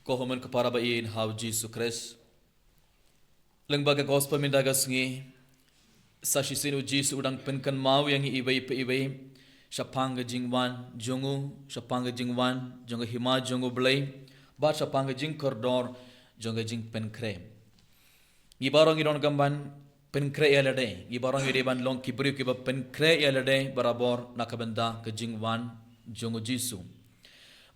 Kohomen kepara bain hau Jesus Christ. Lengbaga gospel mindagas ngi sashisin u Jesus udang penkan mau yang ibai pe ibai. Shapanga jingwan jongu, shapanga jingwan jonga hima jongu blay, ba shapanga jing kordor jonga jing penkre. Gibarong idon gamban penkre elade, gibarong idiban long kibri kiba penkre elade barabor nakabenda ke jingwan jongu Jesus.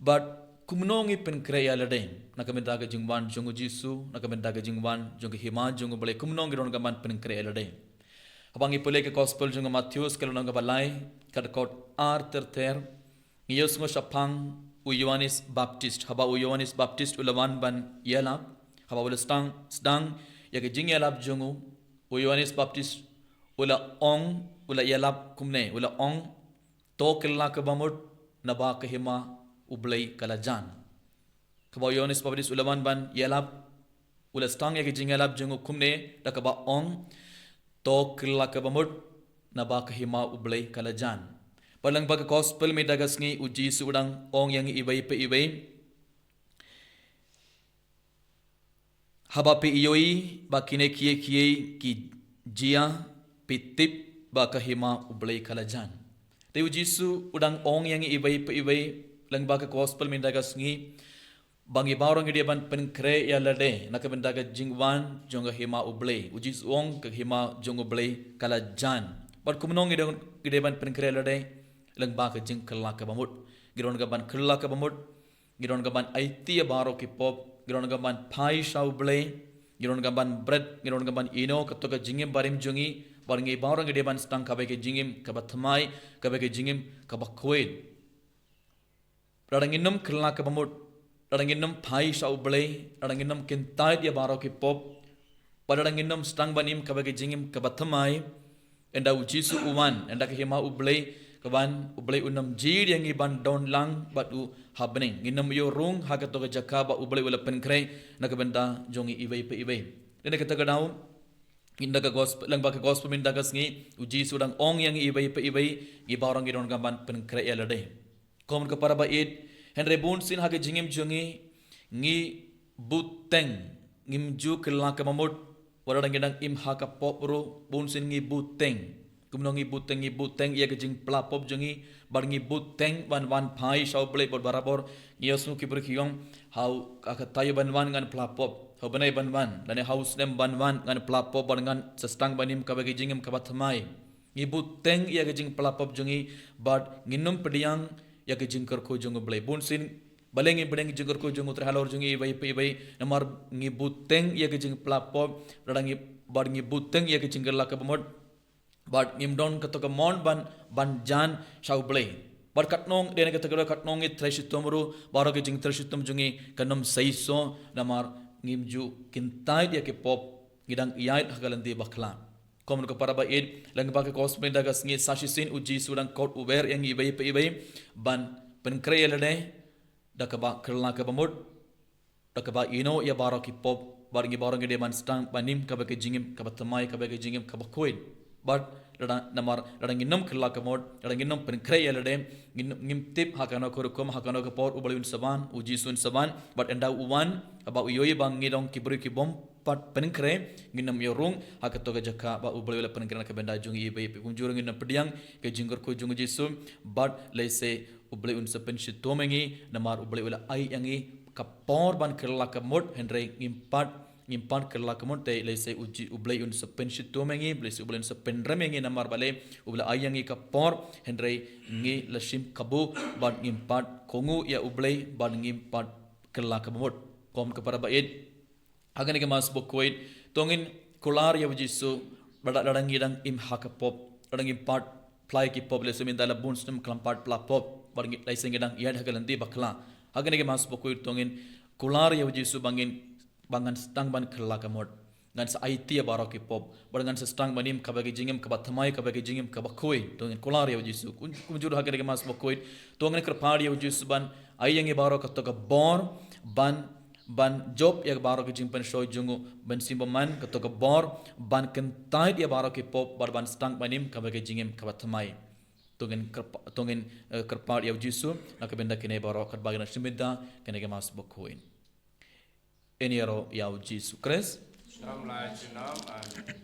But kumnongi penkre elade nakabenda ke jingwan jongu Jesus, nakabenda ke jingwan jonga hima jongu blay kumnongi idon gamban penkre elade. Abangi pulai ke gospel jonga Matius kalau nang balai kadakot ter ngiyos ngo shapang u Yohanes Baptist haba u Yohanes Baptist ulawan ban yelap haba ula stang ya ke jing yelap jongu u Yohanes Baptist ula ong ula yelap kumne ula ong to kella ke bamut naba ke hima ublay kalajan haba Yohanes Baptist ulawan ban yelap ula stang ya ke jing yelap jongu kumne dakaba ong to kella ke bamut naba ke hima ublay kalajan. Palang baga gospel may dagas ngi uji sudang ong yang ibay pe ibay. Haba pe iyoy ba kine kiye ki jia pitip ba kahima ublay kalajan. Te uji su udang ong yang ibay pe ibay lang baga gospel may dagas ngi bangi barong dia ban penkre ya lade nakabendaga jingwan jonga hima ublay uji su ong kahima jonga ublay kalajan. But kumnong ide ban penkre lade lang ba ka jing kella ka bamut giron ga ban kella ka bamut giron ga ban aiti baro ki pop giron ga ban pai shau blay giron ga ban bread giron ga ban ino ka to ka jingim barim jungi baringi baro ngide ban stang ka ba ke jingim ka batmai ka ba ke jingim ka ba khoid radanginum kella ka bamut radanginum pai shau blay radanginum kintai dia baro ki pop padadanginum stang banim ka ba ke jingim ka batmai enda ujisu uwan enda ka hima ublay kaban ublay unam jir yang iban down lang batu happening inam yo rung haga to jaka ba ublay wala penkre nakabenda jongi ibay pe ibay dene kata gadau inda ka gospel lang ba ka gospel min dagas ngi uji sudang ong yang ibay pe ibay gibarang gidon gaban penkre elade kom ka para ba it henry bunsin haga jingim jongi ngi buteng ngimju kelak mamut warang gedang im haka popro bunsin ngi buteng kumnongi buteng ia kejing pelapop jongi barngi buteng wan pai shau play bor barabor ngiosnu kibur kiyong hau akatayo banwan ngan pelapop hau banai banwan dan haus nem banwan ngan pelapop barngan sestang banim kabagi jingim kabatmai ngi buteng ia kejing pelapop jongi bad nginum pediang ia kejing kerko jongo blay bunsin balengi bedengi jengker ko jongo terhalor jongi ibai ibai namar ngi buteng ia kejing pelapop radangi barngi buteng ia kejing gerlak kabamot but ngimdon katoka mon ban jan shau blay but katnong dene katoka katnong it treshitomru baro ke jing treshitom jungi kanam saiso namar ngimju kintai dia ke pop gidang iyait hagalanti bakla komun ko para ba id lang ba ke cosplay dagas ngi sashisin uji sudang kot uber yang ibai pe ibai ban penkreelade dakaba kerla ka bamut dakaba ino ya baro ki pop barngi baro ngi deman stang banim kabake jingim kabatamai kabake jingim kabakoid but namar radanginum kella kamod radanginum penkre elade ngim tip hakano korukom hakano kapor ubalun saban uji sun saban but enda uwan aba uyoy bang ngidong kibri kibom pat penkre nginam yorung hakato ga jaka ba ubal penkre na kabenda jungi ibe kunjurung nginam pediang ke jingor ko jungu jisu but lese ubal un sapen shitomengi namar ubal ai yangi kapor ban kella kamod henry ngimpat kerla kemonte lese uji ublay un sepen shitomengi lese ublay un sepen remengi namar bale ubla ayangi kapor henry ngi lashim kabu ban ngimpat kongu ya ublay ban ngimpat kerla kemot kom kepada bait agani ke mas bokoid tongin kular ya ujisu badak dadang ngidang im hakapop dadang impat fly ki pop lese min dala bunstum klampat plapop bar ngi lese ngidang yad hagalanti bakla agani ke mas bokoid tongin kular ya ujisu bangin bangan stang ban kerla kamot ngan sa IT baro ki pop bangan sa stang banim kabagi jingim kabatmai kabagi jingim kabakoi tongin kular ya jisu kunjur hagere ke mas bokoi tongin kerpari ya jisu ban ayangi baro katoka bor ban job ya baro ki jingpan shoy jungu ban simbaman katoka bor ban kentai ya baro ki pop bar ban stang banim kabagi jingim kabatmai tongin kerpari ya jisu nakabenda kene baro kat bagana simida kene ke mas bokoi Eniero yau Jesus Christ. Nam lai chinam an